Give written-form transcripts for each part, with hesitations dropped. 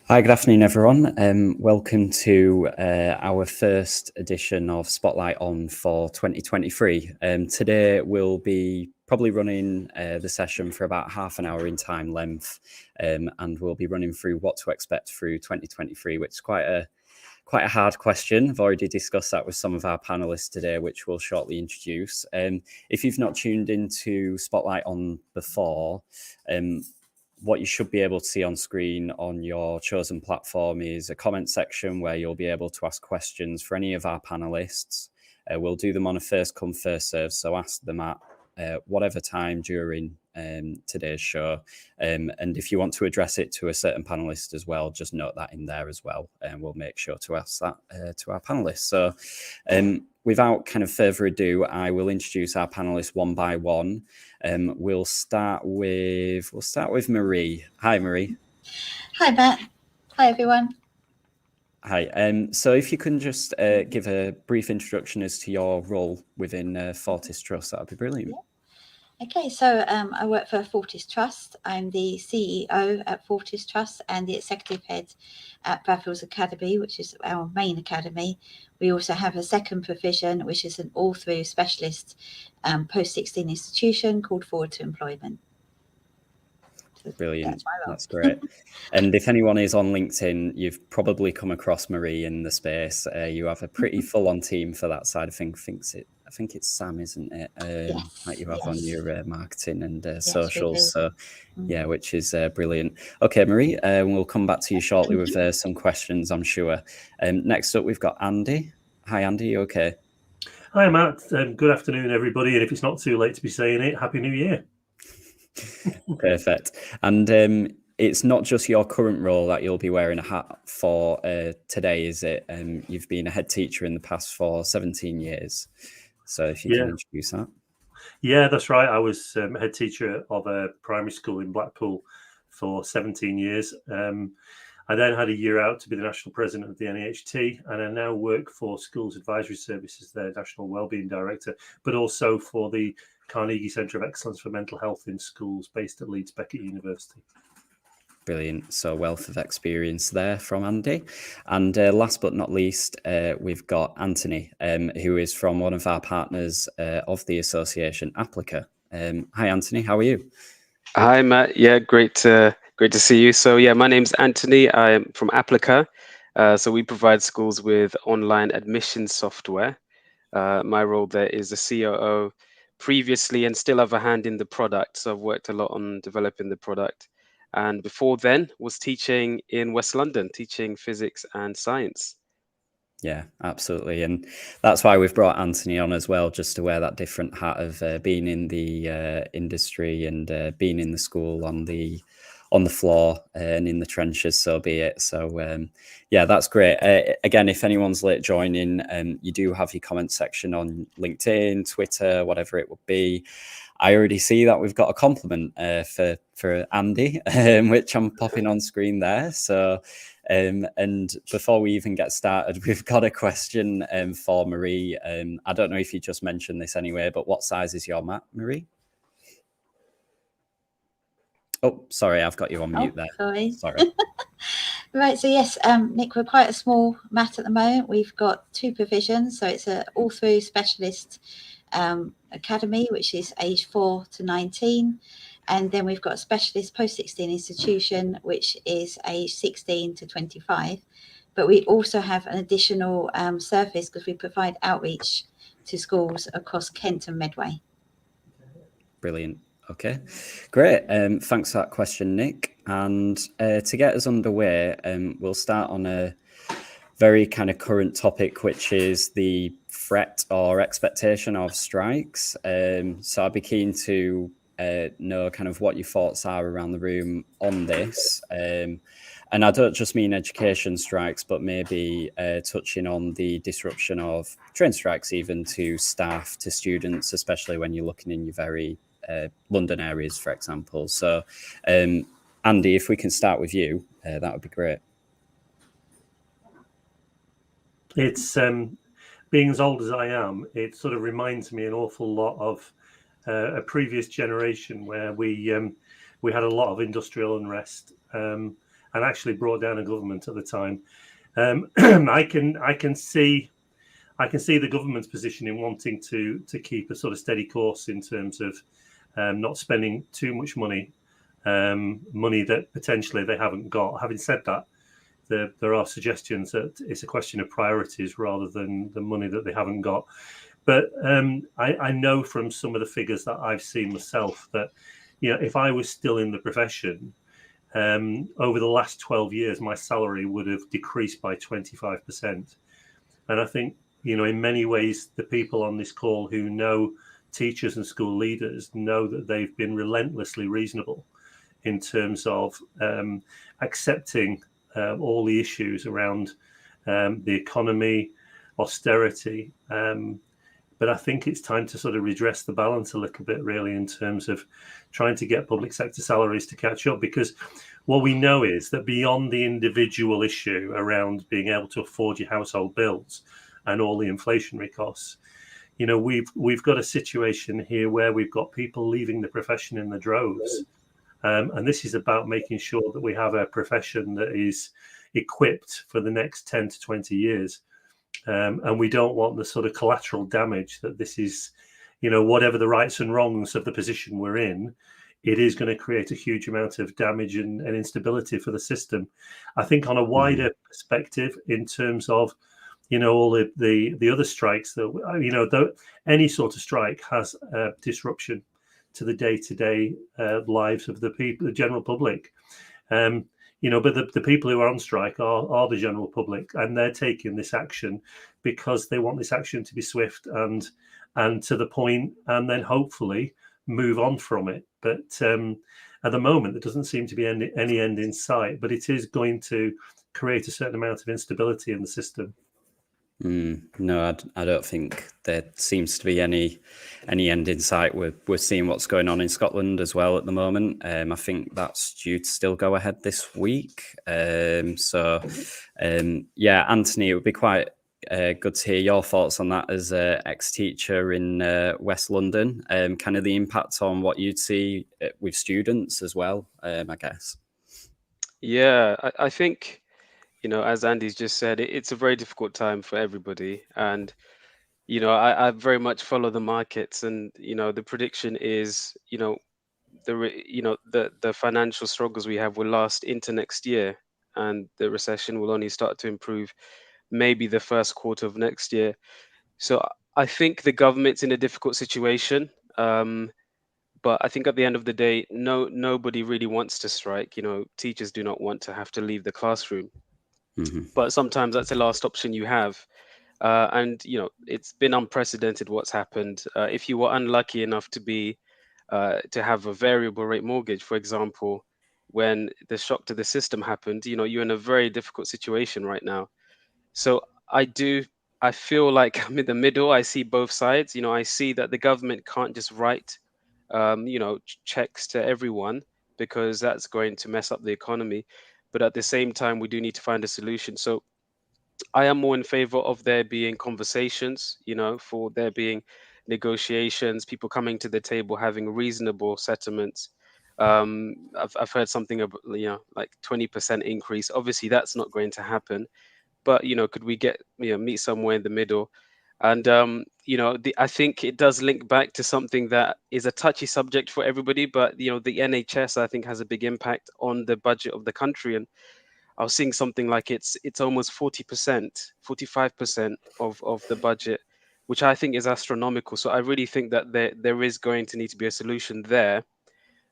Hi, good afternoon, everyone. Welcome to our first edition of Spotlight On for 2023. Today we'll be probably running the session for about half an hour in time length, and we'll be running through what to expect through 2023, which is quite a hard question. I've already discussed that with some of our panelists today, which we'll shortly introduce. If you've not tuned into Spotlight On before, what you should be able to see on screen on your chosen platform is a comment section where you'll be able to ask questions for any of our panelists. We'll do them on a first come, first serve, so ask them at whatever time during today's show. And if you want to address it to a certain panelist as well, just note that in there as well, and we'll make sure to ask that to our panelists. So without kind of further ado, I will introduce our panelists one by one. We'll start with Marie. Hi, Marie. Hi, Matt. Hi, everyone. Hi. So if you can just give a brief introduction as to your role within Fortis Trust, that would be brilliant. Yeah. Okay, so I work for Fortis Trust. I'm the CEO at Fortis Trust and the executive head at Bradfield's Academy, which is our main academy. We also have a second provision, which is an all-through specialist post-16 institution called Forward to Employment. Brilliant. That's great. And if anyone is on LinkedIn, you've probably come across Marie in the space. You have a pretty full-on team for that side of things. I think it's Sam, isn't it? Yes, that you have on your marketing and yes, socials. So yeah, which is brilliant. Okay, Marie, we'll come back to you shortly with some questions, I'm sure. Next up, we've got Andy. Hi, Andy. You okay? Hi, Matt. Good afternoon, everybody. And if it's not too late to be saying it, Happy New Year. Perfect. And it's not just your current role that you'll be wearing a hat for today, is it? You've been a head teacher in the past for 17 years. So if you can introduce that. Yeah, that's right. I was head teacher of a primary school in Blackpool for 17 years. I then had a year out to be the national president of the NEHT, and I now work for Schools Advisory Services, their national wellbeing director, but also for the Carnegie Centre of Excellence for Mental Health in Schools based at Leeds Beckett University. Brilliant. So wealth of experience there from Andy. And last but not least, we've got Anthony, who is from one of our partners of the association, Applica. Hi, Anthony. How are you? Hi, Matt. Yeah, great to see you. So yeah, my name's Anthony. I'm from Applica. So we provide schools with online admission software. My role there is the COO previously, and still have a hand in the product. So I've worked a lot on developing the product. And before then was teaching in West London, teaching physics and science. Yeah, absolutely. And that's why we've brought Anthony on as well, just to wear that different hat of being in the industry and being in the school on the floor and in the trenches, so be it. So yeah, that's great. Again, if anyone's late joining, you do have your comment section on LinkedIn, Twitter, whatever it would be. I already see that we've got a compliment for Andy, which I'm popping on screen there. So, and before we even get started, we've got a question for Marie. I don't know if you just mentioned this anyway, but what size is your mat, Marie? Oh, sorry, I've got you on mute there. Sorry. Right, so yes, Nick, we're quite a small mat at the moment. We've got two provisions, so it's an all-through specialist academy, which is age 4 to 19, and then we've got a specialist post-16 institution, which is age 16 to 25. But we also have an additional service because we provide outreach to schools across Kent and Medway. Brilliant. Okay, great. Thanks for that question, Nick. And to get us underway, we'll start on a very kind of current topic, which is the threat or expectation of strikes. So I'd be keen to know kind of what your thoughts are around the room on this. And I don't just mean education strikes, but maybe touching on the disruption of train strikes, even to staff, to students, especially when you're looking in your very London areas, for example. So, Andy, if we can start with you, that would be great. It's being as old as I am, it sort of reminds me an awful lot of a previous generation where we had a lot of industrial unrest, and and actually brought down a government at the time. I can see the government's position in wanting to keep a sort of steady course in terms of not spending too much money that potentially they haven't got. Having said that, there are suggestions that it's a question of priorities rather than the money that they haven't got. But I know from some of the figures that I've seen myself that, if I was still in the profession, over the last 12 years, my salary would have decreased by 25%. And I think, in many ways, the people on this call who know teachers and school leaders know that they've been relentlessly reasonable in terms of accepting all the issues around the economy, austerity. But I think it's time to sort of redress the balance a little bit, really, in terms of trying to get public sector salaries to catch up. Because what we know is that beyond the individual issue around being able to afford your household bills and all the inflationary costs, we've got a situation here where we've got people leaving the profession in the droves. And this is about making sure that we have a profession that is equipped for the next 10 to 20 years. And we don't want the sort of collateral damage that this is, whatever the rights and wrongs of the position we're in, it is going to create a huge amount of damage and instability for the system. I think on a wider perspective, in terms of, all the other strikes that, any sort of strike has a disruption to the day-to-day lives of the people, the general public. But the people who are on strike are the general public, and they're taking this action because they want this action to be swift and to the point, and then hopefully move on from it. But at the moment, there doesn't seem to be any end in sight, but it is going to create a certain amount of instability in the system. No, I don't think there seems to be any end in sight. We're seeing what's going on in Scotland as well at the moment. I think that's due to still go ahead this week. Anthony, it would be quite good to hear your thoughts on that as an ex-teacher in West London. Kind of the impact on what you'd see with students as well, I guess. Yeah, I think, as Andy's just said, it's a very difficult time for everybody. And, I very much follow the markets, and, the prediction is, the financial struggles we have will last into next year, and the recession will only start to improve maybe the first quarter of next year. So I think the government's in a difficult situation. But I think at the end of the day, nobody really wants to strike. Teachers do not want to have to leave the classroom. But sometimes that's the last option you have. And, it's been unprecedented what's happened. If you were unlucky enough to have a variable rate mortgage, for example, when the shock to the system happened, you're in a very difficult situation right now. So I feel like I'm in the middle. I see both sides. I see that the government can't just write, checks to everyone, because that's going to mess up the economy. But at the same time, we do need to find a solution. So I am more in favor of there being conversations, for there being negotiations, people coming to the table, having reasonable settlements. I've heard something about, like 20% increase. Obviously, that's not going to happen. But, could we meet somewhere in the middle? And, I think it does link back to something that is a touchy subject for everybody. But, the NHS, I think, has a big impact on the budget of the country. And I was seeing something like it's almost 40%, 45% of the budget, which I think is astronomical. So I really think that there is going to need to be a solution there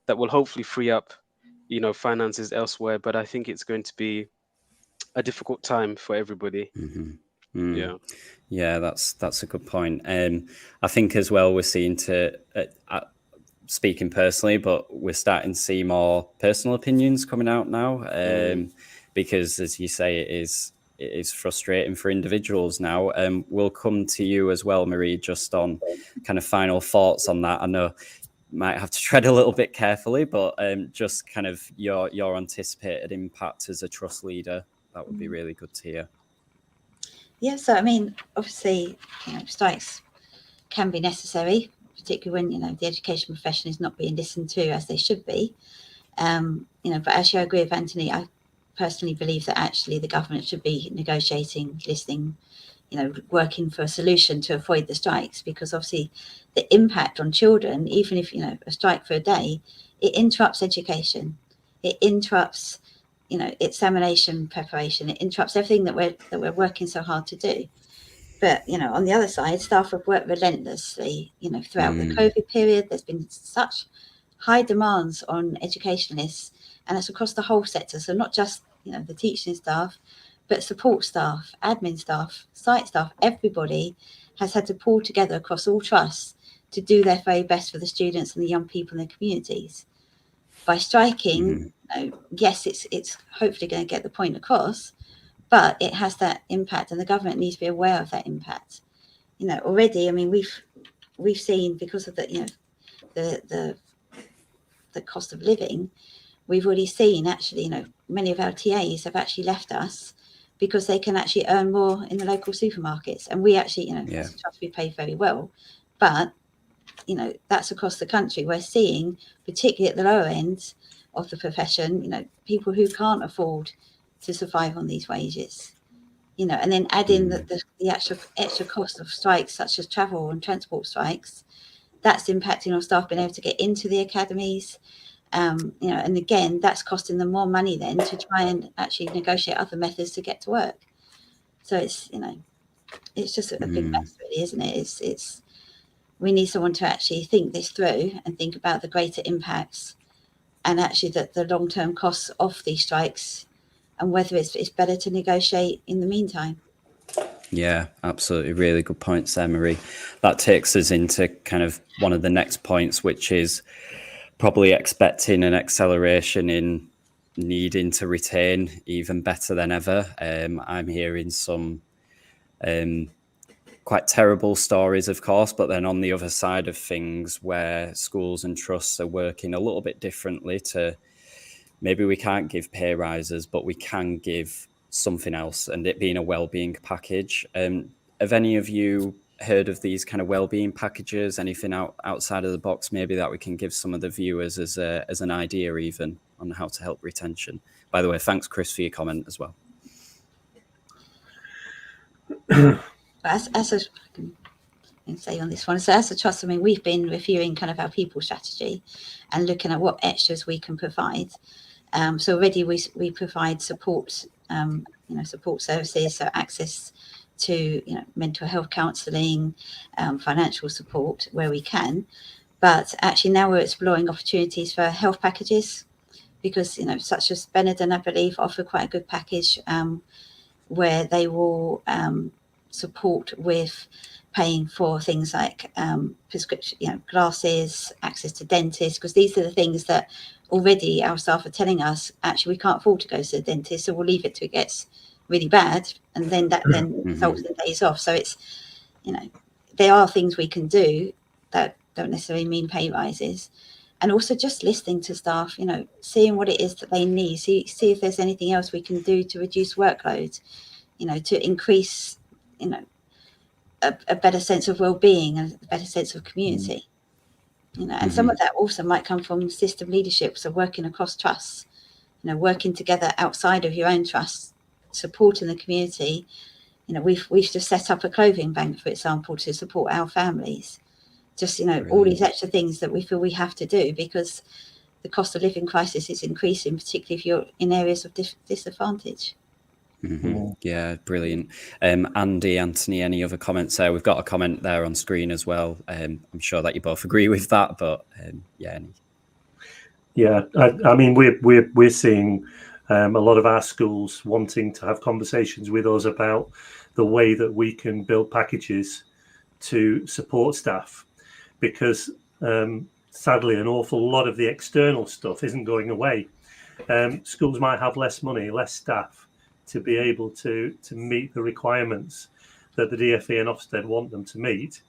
that will hopefully free up, finances elsewhere. But I think it's going to be a difficult time for everybody. Yeah, that's a good point. I think as well, we're seeing speaking personally, but we're starting to see more personal opinions coming out now, because, as you say, it is frustrating for individuals now. We'll come to you as well, Marie, just on kind of final thoughts on that. I know you might have to tread a little bit carefully, but just kind of your anticipated impact as a trust leader, that would be really good to hear. Yeah, so I mean, obviously, strikes can be necessary, particularly when the education profession is not being listened to as they should be. But actually, I agree with Anthony. I personally believe that actually the government should be negotiating, listening, working for a solution to avoid the strikes, because obviously the impact on children, even if, a strike for a day, it interrupts education, it interrupts, examination preparation, it interrupts everything that we're working so hard to do. But, on the other side, staff have worked relentlessly, throughout the COVID period. There's been such high demands on educationalists, and it's across the whole sector. So not just, the teaching staff, but support staff, admin staff, site staff, everybody has had to pull together across all trusts to do their very best for the students and the young people in their communities. By striking, yes, it's hopefully going to get the point across, but it has that impact, and the government needs to be aware of that impact. Already, I mean, we've seen, because of the, the cost of living, we've already seen actually, many of our TAs have actually left us because they can actually earn more in the local supermarkets. And we actually, as a trust, we pay very well, but that's across the country. We're seeing, particularly at the lower end of the profession, people who can't afford to survive on these wages, and then add in the actual extra cost of strikes, such as travel and transport strikes. That's impacting on staff being able to get into the academies. And again, that's costing them more money then to try and actually negotiate other methods to get to work. So it's, it's just a big mess, really, isn't it? It's we need someone to actually think this through and think about the greater impacts, and actually the long-term costs of these strikes, and whether it's better to negotiate in the meantime. Yeah, absolutely. Really good points there, Marie. That takes us into kind of one of the next points, which is probably expecting an acceleration in needing to retain even better than ever. I'm hearing some quite terrible stories, of course, but then on the other side of things, where schools and trusts are working a little bit differently to, maybe we can't give pay rises, but we can give something else, and it being a wellbeing package. Have any of you heard of these kind of wellbeing packages? Anything outside of the box, maybe, that we can give some of the viewers as an idea, even on how to help retention? By the way, thanks, Chris, for your comment as well. As I can say on this one, so as a trust, I mean, we've been reviewing kind of our people strategy and looking at what extras we can provide. So already we provide support, support services, so access to mental health counselling, financial support where we can. But actually now we're exploring opportunities for health packages, because such as Benetton, I believe, offer quite a good package where they will support with paying for things like prescription, glasses, access to dentists, because these are the things that already our staff are telling us, actually, we can't afford to go to the dentist, so we'll leave it till it gets really bad, and then that results in days off. So it's, there are things we can do that don't necessarily mean pay rises. And also just listening to staff, seeing what it is that they need, see if there's anything else we can do to reduce workload, to increase, a better sense of well-being and a better sense of community. And some of that also might come from system leadership, so working across trusts, working together outside of your own trust, supporting the community. We've just set up a clothing bank, for example, to support our families. Just all these extra things that we feel we have to do, because the cost of living crisis is increasing, particularly if you're in areas of disadvantage. Yeah, brilliant. Andy, Anthony, any other comments there? We've got a comment there on screen as well. I'm sure that you both agree with that, but any. Yeah, I mean, we're seeing a lot of our schools wanting to have conversations with us about the way that we can build packages to support staff, because sadly, an awful lot of the external stuff isn't going away. Schools might have less money, less staff to be able to meet the requirements that the DfE and Ofsted want them to meet.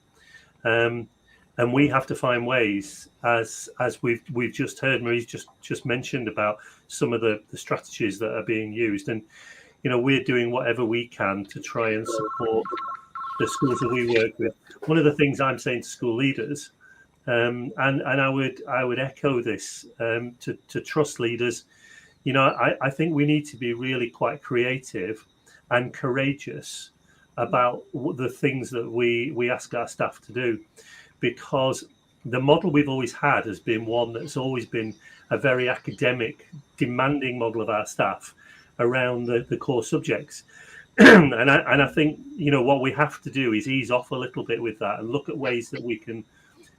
And we have to find ways, as we've just heard, Marie's just mentioned about some of the strategies that are being used. And, we're doing whatever we can to try and support the schools that we work with. One of the things I'm saying to school leaders, and I would echo this to trust leaders, You know, I think we need to be really quite creative and courageous about the things that we ask our staff to do, because the model we've always had has been one that's always been a very academic, demanding model of our staff around the core subjects. and I think, you know, what we have to do is ease off a little bit with that and look at ways that we can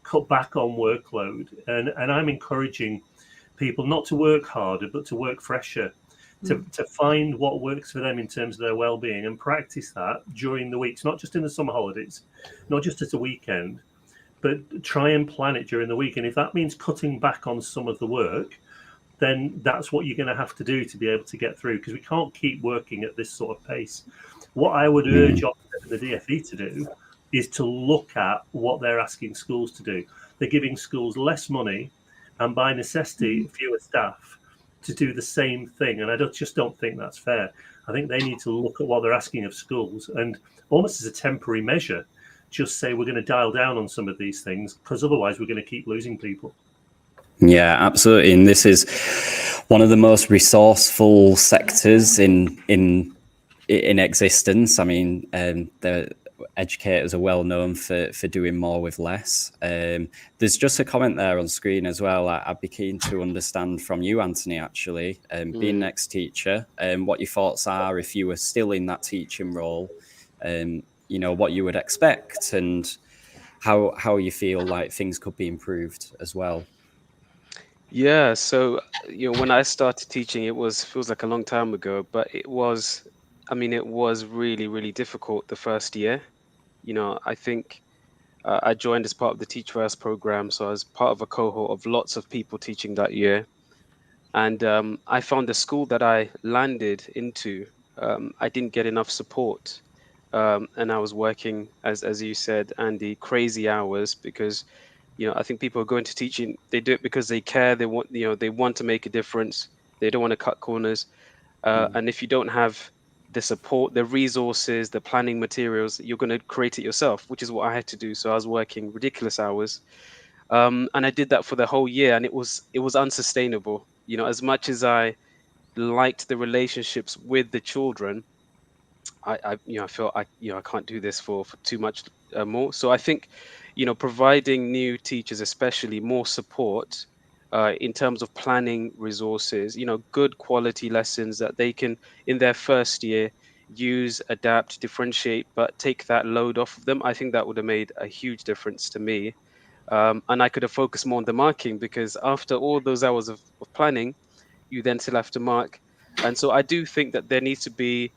cut back on workload. And I'm encouraging people not to work harder, but to work fresher, to find what works for them in terms of their well-being, and practice that during the weeks, not just in the summer holidays, not just at a weekend, but try and plan it during the week. And if that means cutting back on some of the work, then that's what you're going to have to do to be able to get through, because we can't keep working at this sort of pace. What I would urge the DFE to do is to look at what they're asking schools to do. They're giving schools less money and by necessity fewer staff to do the same thing. And I just don't think that's fair. I think they need to look at what they're asking of schools and, almost as a temporary measure, just say we're going to dial down on some of these things, because otherwise we're going to keep losing people. Yeah, absolutely. And this is one of the most resourceful sectors in existence. I mean, the educators are well known for doing more with less. There's just a comment there on screen as well. I'd be keen to understand from you, Anthony, actually, being an ex-teacher, what your thoughts are if you were still in that teaching role, you know, what you would expect and how you feel like things could be improved as well. Yeah, so you know, when I started teaching, feels like a long time ago, but I mean, it was really, really difficult the first year. You know, I think I joined as part of the Teach First program, so I was part of a cohort of lots of people teaching that year. And I found the school that I landed into, I didn't get enough support. And I was working, as you said, Andy, crazy hours because, you know, I think people are going to teaching, they do it because they care, they want, you know, they want to make a difference, they don't want to cut corners. And if you don't have the support, the resources, the planning materials, you're going to create it yourself, which is what I had to do. So I was working ridiculous hours. And I did that for the whole year, and it was unsustainable. You know, as much as I liked the relationships with the children, you know, I felt I can't do this for too much more. So I think, you know, providing new teachers, especially, more support in terms of planning resources, you know, good quality lessons that they can in their first year use, adapt, differentiate, but take that load off of them. I think that would have made a huge difference to me. And I could have focused more on the marking, because after all those hours of planning, you then still have to mark. And so I do think that there needs to be,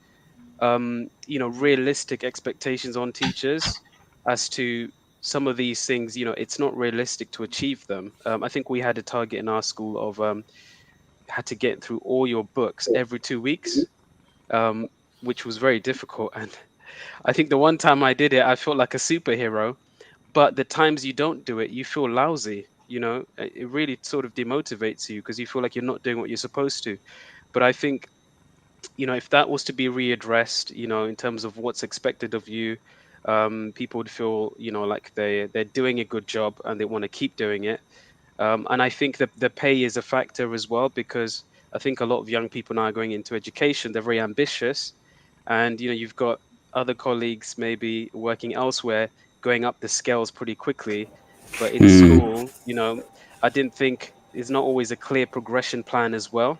you know, realistic expectations on teachers as to some of these things. You know, it's not realistic to achieve them. I think we had a target in our school of had to get through all your books every 2 weeks, um, which was very difficult. And I think the one time I did it, I felt like a superhero. But the times you don't do it, you feel lousy. You know, it really sort of demotivates you because you feel like you're not doing what you're supposed to. But I think, you know, if that was to be readdressed, you know, in terms of what's expected of you, people would feel, you know, like they're doing a good job and they want to keep doing it. And I think that the pay is a factor as well, because I think a lot of young people now are going into education. They're very ambitious, and you know, you've got other colleagues maybe working elsewhere, going up the scales pretty quickly. But in school, you know, I didn't think there's not always a clear progression plan as well.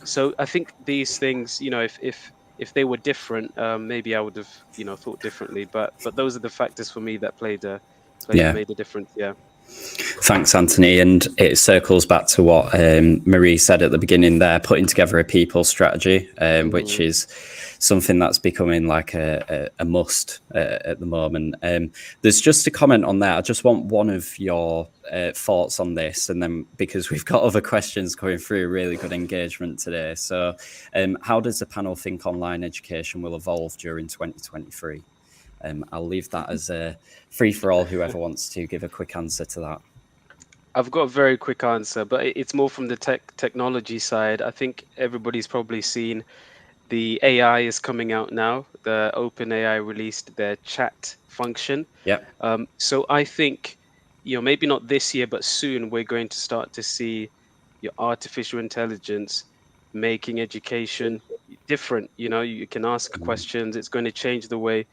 So I think these things, you know, if they were different, maybe I would have, you know, thought differently. But those are the factors for me that Yeah. made a difference. Yeah. Thanks, Anthony. And it circles back to what Marie said at the beginning there, putting together a people strategy, which is something that's becoming like a must at the moment. There's just a comment on that. I just want one of your thoughts on this, and then because we've got other questions coming through, really good engagement today. So how does the panel think online education will evolve during 2023? I'll leave that as free for all, whoever wants to give a quick answer to that. I've got a very quick answer, but it's more from the technology side. I think everybody's probably seen the AI is coming out now. The OpenAI released their chat function. Yep. So I think, you know, maybe not this year, but soon we're going to start to see your artificial intelligence making education different. You can ask questions. It's going to change the way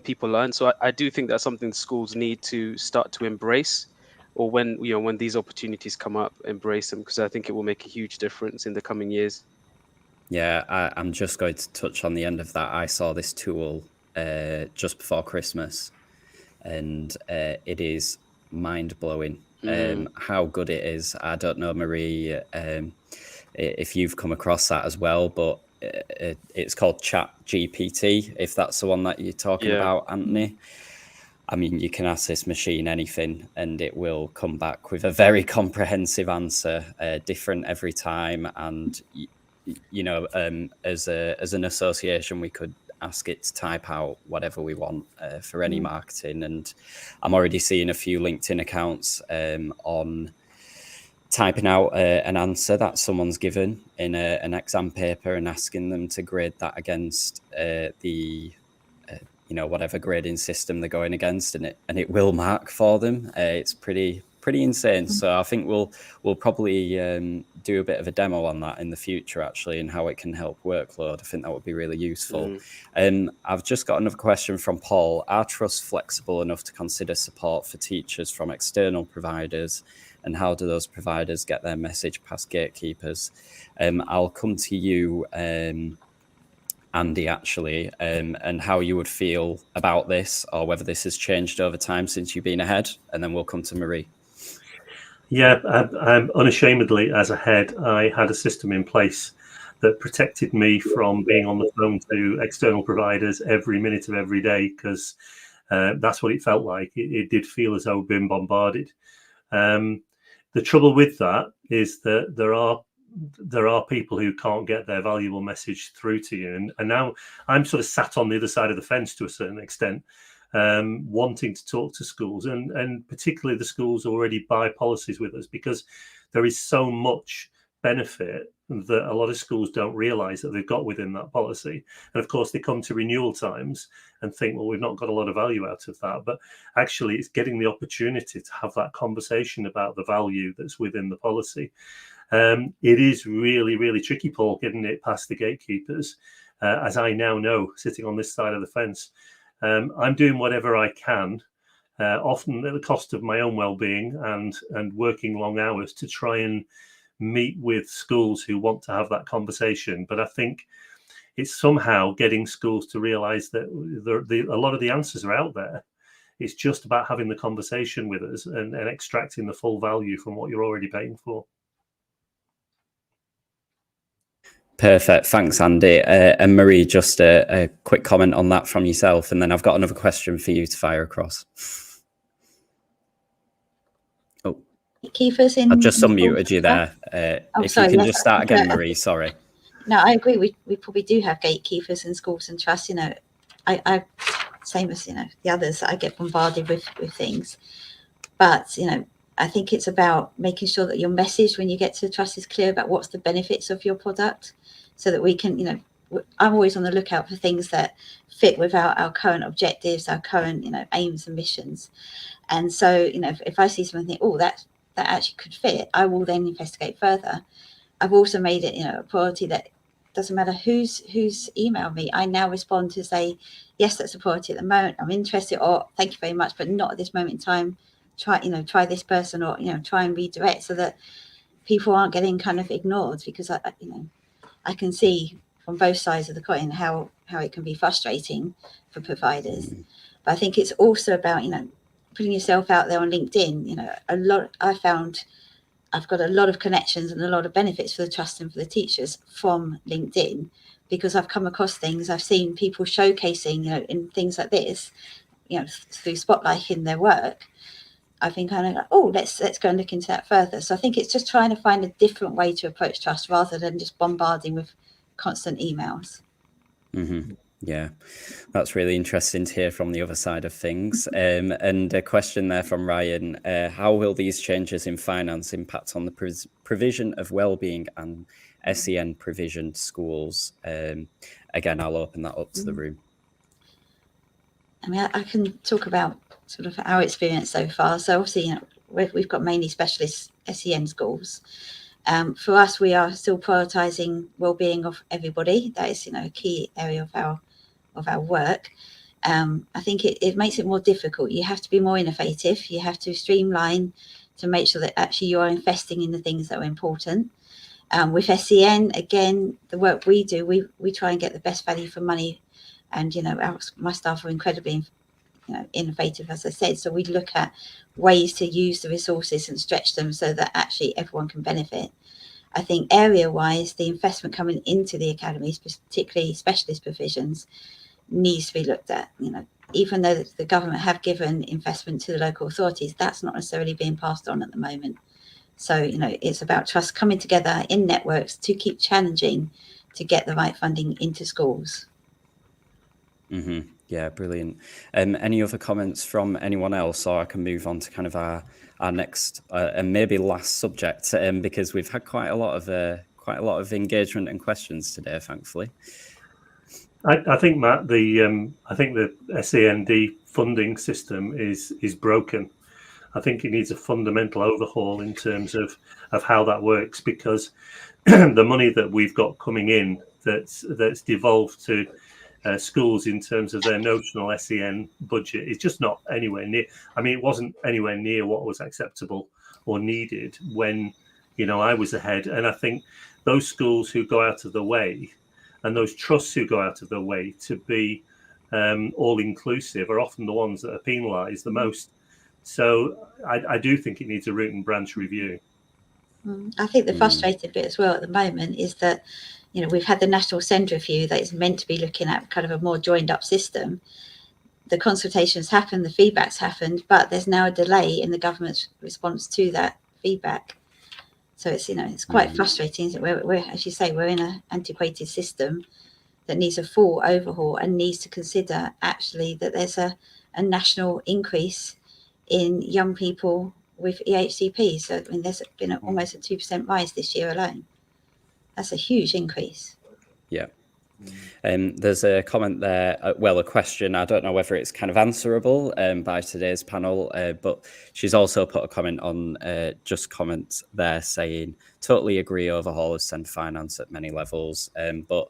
people learn. So I do think that's something schools need to start to embrace, or when these opportunities come up, embrace them, because I think it will make a huge difference in the coming years. Yeah, I'm just going to touch on the end of that. I saw this tool just before Christmas, and it is mind-blowing how good it is. I don't know, Marie, if you've come across that as well, but it's called Chat GPT, if that's the one that you're talking about, Anthony. I mean, you can ask this machine anything and it will come back with a very comprehensive answer, different every time. And, as an association, we could ask it to type out whatever we want for any marketing. And I'm already seeing a few LinkedIn accounts on typing out an answer that someone's given in an exam paper and asking them to grade that against the whatever grading system they're going against, and it will mark for them. It's pretty insane. So I think we'll probably do a bit of a demo on that in the future, actually, and how it can help workload. I think that would be really useful. I've just got another question from Paul. Are trusts flexible enough to consider support for teachers from external providers, and how do those providers get their message past gatekeepers? I'll come to you, Andy, actually, and how you would feel about this, or whether this has changed over time since you've been ahead, and then we'll come to Marie. Yeah, I'm unashamedly, as a head, I had a system in place that protected me from being on the phone to external providers every minute of every day, because that's what it felt like. It did feel as though being bombarded. The trouble with that is that there are people who can't get their valuable message through to you, and now I'm sort of sat on the other side of the fence to a certain extent, wanting to talk to schools, and particularly the schools already buy policies with us, because there is so much benefit that a lot of schools don't realize that they've got within that policy. And of course they come to renewal times and think, well, we've not got a lot of value out of that, but actually it's getting the opportunity to have that conversation about the value that's within the policy. It is really, really tricky, Paul, getting it past the gatekeepers, as I now know, sitting on this side of the fence. I'm doing whatever I can, often at the cost of my own well-being and working long hours, to try and meet with schools who want to have that conversation. But I think it's somehow getting schools to realize that a lot of the answers are out there. It's just about having the conversation with us and extracting the full value from what you're already paying for. Perfect. Thanks, Andy. And Marie, just a quick comment on that from yourself, and then I've got another question for you to fire across. Oh, Gatekeepers in. I've just unmuted you there. If sorry, you can yes, just start again, Marie. Sorry. No, I agree. We probably do have gatekeepers in schools and trusts. I same as the others. I get bombarded with things, but I think it's about making sure that your message when you get to the trust is clear about what's the benefits of your product, so that we can, I'm always on the lookout for things that fit with our current objectives, our current, aims and missions. And so, if I see something, that actually could fit, I will then investigate further. I've also made it, a priority that doesn't matter who's emailed me, I now respond to say, yes, that's a priority at the moment. I'm interested, or thank you very much, but not at this moment in time. Try this person, or try and redirect, so that people aren't getting kind of ignored, because I can see from both sides of the coin how it can be frustrating for providers. But I think it's also about putting yourself out there on LinkedIn. I've got a lot of connections and a lot of benefits for the trust and for the teachers from LinkedIn, because I've come across things, I've seen people showcasing in things like this, through spotlighting their work. I've been kind of like, let's go and look into that further. So I think it's just trying to find a different way to approach trust, rather than just bombarding with constant emails. Mm-hmm. Yeah, that's really interesting to hear from the other side of things. And a question there from Ryan: how will these changes in finance impact on the provision of wellbeing and SEN provision schools? Again, I'll open that up to the room. I mean, I can talk about sort of our experience so far. So obviously, we've got mainly specialist SEN schools, For us, we are still prioritising well-being of everybody. That is, a key area of our work. I think it makes it more difficult. You have to be more innovative. You have to streamline to make sure that actually you are investing in the things that are important. With SEN, again, the work we do, we try and get the best value for money. And, my staff are incredibly innovative, as I said. So we look at ways to use the resources and stretch them so that actually everyone can benefit. I think area-wise, the investment coming into the academies, particularly specialist provisions, needs to be looked at. Even though the government have given investment to the local authorities, that's not necessarily being passed on at the moment. So, it's about trust coming together in networks to keep challenging to get the right funding into schools. Mm-hmm. Yeah, brilliant. Any other comments from anyone else, or I can move on to kind of our next and maybe last subject, because we've had quite a lot of engagement and questions today, thankfully. I think, Matt, I think the SEND funding system is broken. I think it needs a fundamental overhaul in terms of how that works, because the money that we've got coming in that's devolved to schools in terms of their notional SEN budget is just not anywhere near. I mean, it wasn't anywhere near what was acceptable or needed when I was ahead. And I think those schools who go out of the way and those trusts who go out of their way to be all inclusive are often the ones that are penalised the most. So I do think it needs a root and branch review. I think the frustrating bit as well at the moment is that, we've had the National SEND review that is meant to be looking at kind of a more joined up system. The consultations happened, the feedback's happened, but there's now a delay in the government's response to that feedback. So it's, it's quite frustrating. We're, as you say, we're in an antiquated system that needs a full overhaul and needs to consider actually that there's a national increase in young people with EHCP. So, I mean, there's been almost a 2% rise this year alone. That's a huge increase. Yeah. There's a comment there, a question. I don't know whether it's kind of answerable by today's panel, but she's also put a comment on just comments there saying, totally agree, overhaul of SEND finance at many levels, but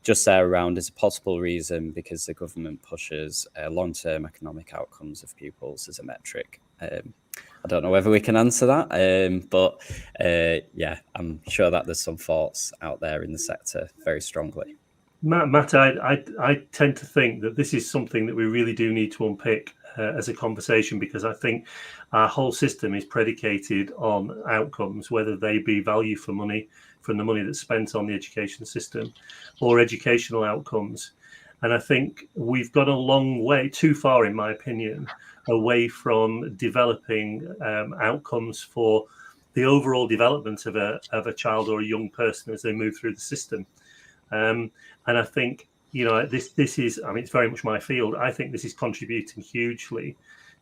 just there around is a possible reason because the government pushes long-term economic outcomes of pupils as a metric. I don't know whether we can answer that, but yeah, I'm sure that there's some thoughts out there in the sector very strongly. Matt, I tend to think that this is something that we really do need to unpick as a conversation, because I think our whole system is predicated on outcomes, whether they be value for money from the money that's spent on the education system or educational outcomes. And I think we've got a long way, too far, in my opinion, away from developing outcomes for the overall development of a child or a young person as they move through the system. And I think, this is, I mean, it's very much my field. I think this is contributing hugely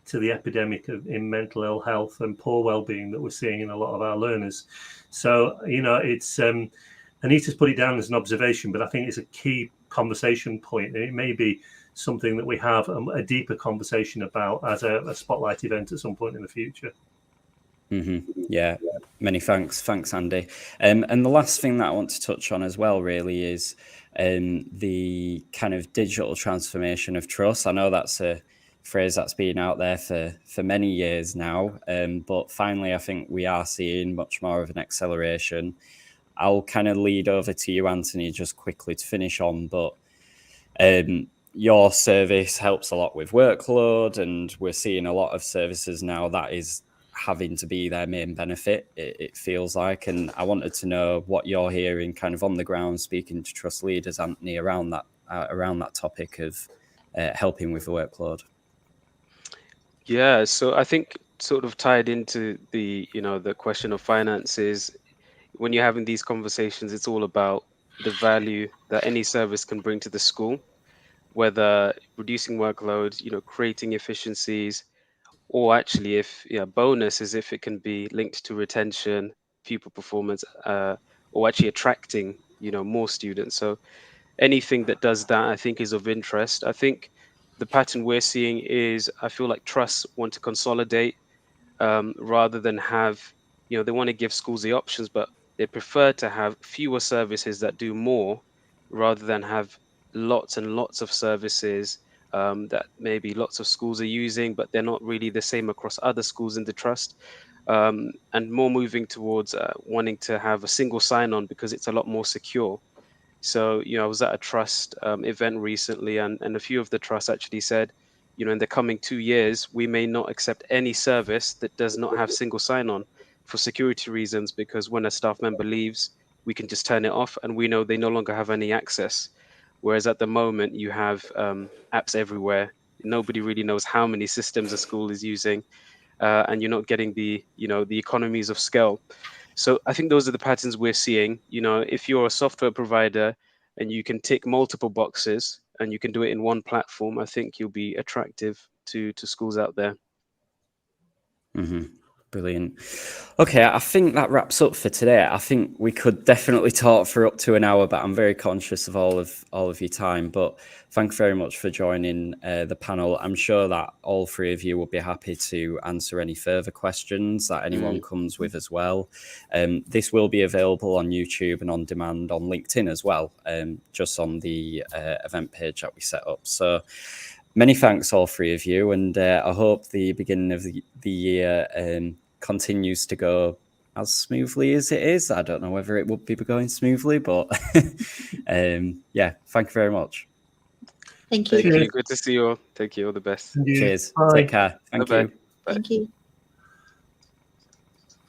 to the epidemic in mental ill health and poor well-being that we're seeing in a lot of our learners. So, it's, Anita's put it down as an observation, but I think it's a key conversation point. And it may be something that we have a deeper conversation about as a spotlight event at some point in the future. Mm-hmm. Yeah, many thanks. Thanks, Andy. And the last thing that I want to touch on as well really is the kind of digital transformation of trust. I know that's a phrase that's been out there for many years now, but finally I think we are seeing much more of an acceleration. I'll kind of lead over to you, Anthony, just quickly to finish on, but your service helps a lot with workload, and we're seeing a lot of services now that is having to be their main benefit, it feels like. And I wanted to know what you're hearing kind of on the ground, speaking to trust leaders, Anthony, around that topic of helping with the workload. Yeah, so I think sort of tied into the question of finances, when you're having these conversations, it's all about the value that any service can bring to the school, whether reducing workload, creating efficiencies, or actually bonus is if it can be linked to retention, pupil performance, or actually attracting more students. So anything that does that, I think, is of interest. I think the pattern we're seeing is, I feel like trusts want to consolidate rather than have, they want to give schools the options, but they prefer to have fewer services that do more rather than have lots and lots of services that maybe lots of schools are using, but they're not really the same across other schools in the trust. And more moving towards wanting to have a single sign-on because it's a lot more secure. So, I was at a trust event recently, and a few of the trusts actually said, in the coming 2 years, we may not accept any service that does not have single sign-on for security reasons, because when a staff member leaves, we can just turn it off and we know they no longer have any access. Whereas at the moment, you have apps everywhere. Nobody really knows how many systems a school is using, and you're not getting the economies of scale. So I think those are the patterns we're seeing. If you're a software provider and you can tick multiple boxes and you can do it in one platform, I think you'll be attractive to schools out there. Brilliant. Okay, I think that wraps up for today. I think we could definitely talk for up to an hour, but I'm very conscious of all of your time. But thanks very much for joining the panel. I'm sure that all three of you will be happy to answer any further questions that anyone comes with as well. This will be available on YouTube and on demand on LinkedIn as well, just on the event page that we set up. So many thanks, all three of you, and I hope the beginning of the year continues to go as smoothly as it is. I don't know whether it would be going smoothly, but yeah, thank you very much. Thank you. Thank you. Good to see you all. Thank you. All the best. Cheers. Bye. Take care. Thank Bye-bye. you. Bye. Thank you.